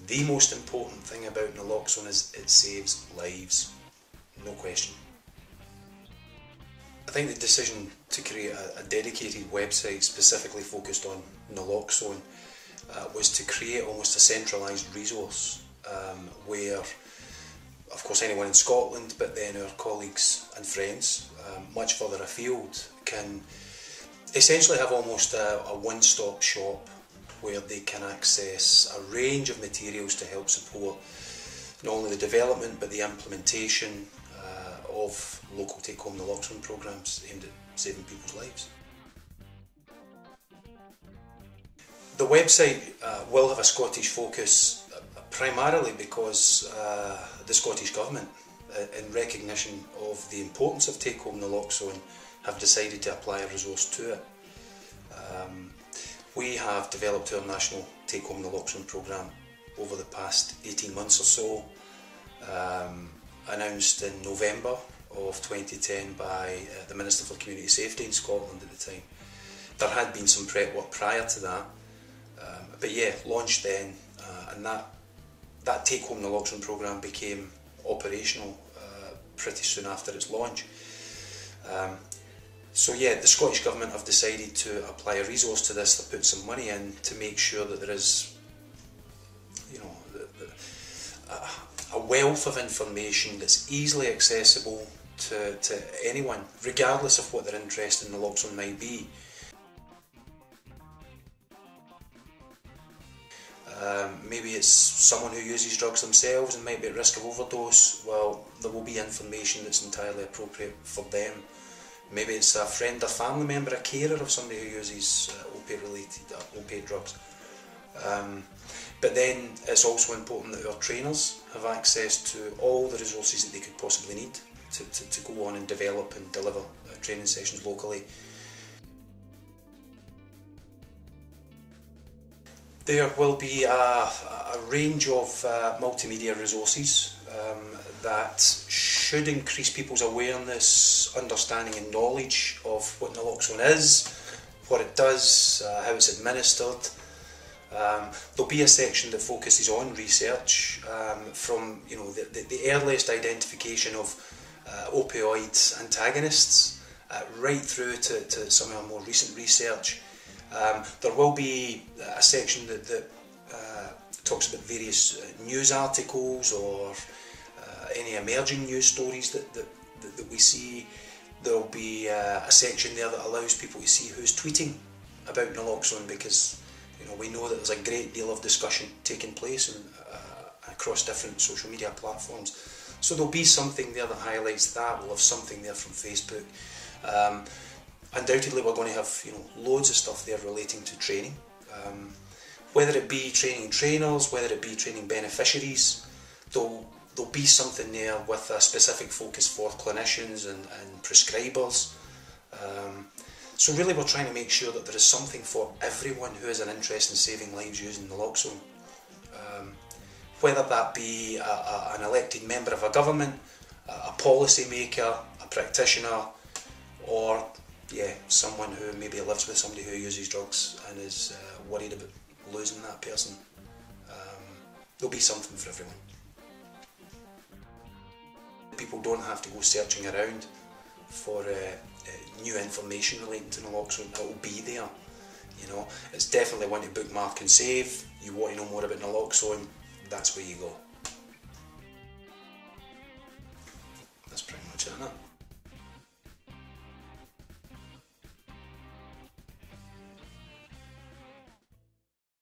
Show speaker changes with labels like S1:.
S1: The most important thing about naloxone is it saves lives, no question. I think the decision to create a dedicated website specifically focused on naloxone was to create almost a centralised resource where, of course, anyone in Scotland, but then our colleagues and friends much further afield can essentially have almost a one-stop shop where they can access a range of materials to help support not only the development but the implementation of local take-home naloxone programmes aimed at saving people's lives. The website will have a Scottish focus primarily because the Scottish Government, in recognition of the importance of take-home naloxone, have decided to apply a resource to it. We have developed our national take-home naloxone programme over the past 18 months or so, announced in November of 2010 by the Minister for Community Safety in Scotland at the time. There had been some prep work prior to that, but yeah, launched then, and that take-home naloxone programme became operational pretty soon after its launch. So yeah, the Scottish Government have decided to apply a resource to this, to put some money in to make sure that there is, you know, a wealth of information that's easily accessible to anyone, regardless of what their interest in naloxone might be. Maybe it's someone who uses drugs themselves and might be at risk of overdose. Well, there will be information that's entirely appropriate for them. Maybe it's a friend, a family member, a carer of somebody who uses opiate drugs. But then it's also important that our trainers have access to all the resources that they could possibly need to go on and develop and deliver training sessions locally. There will be a range of multimedia resources that should increase people's awareness, understanding and knowledge of what naloxone is, what it does, how it's administered. There'll be a section that focuses on research, from the earliest identification of opioid antagonists right through to some of our more recent research. There will be a section that talks about various news articles or any emerging news stories that we see. There will be a section there that allows people to see who's tweeting about naloxone, because we know that there's a great deal of discussion taking place across different social media platforms. So there'll be something there that highlights that. We'll have something there from Facebook. Undoubtedly we're going to have loads of stuff there relating to training, whether it be training trainers, whether it be training beneficiaries. There'll be something there with a specific focus for clinicians and prescribers. So really we're trying to make sure that there is something for everyone who has an interest in saving lives using naloxone. Whether that be an elected member of a government, a policy maker, a practitioner, or someone who maybe lives with somebody who uses drugs and is worried about losing that person. There'll be something for everyone. People don't have to go searching around for new information relating to naloxone. It will be there. It's definitely one to bookmark and save. You want to know more about naloxone, that's where you go.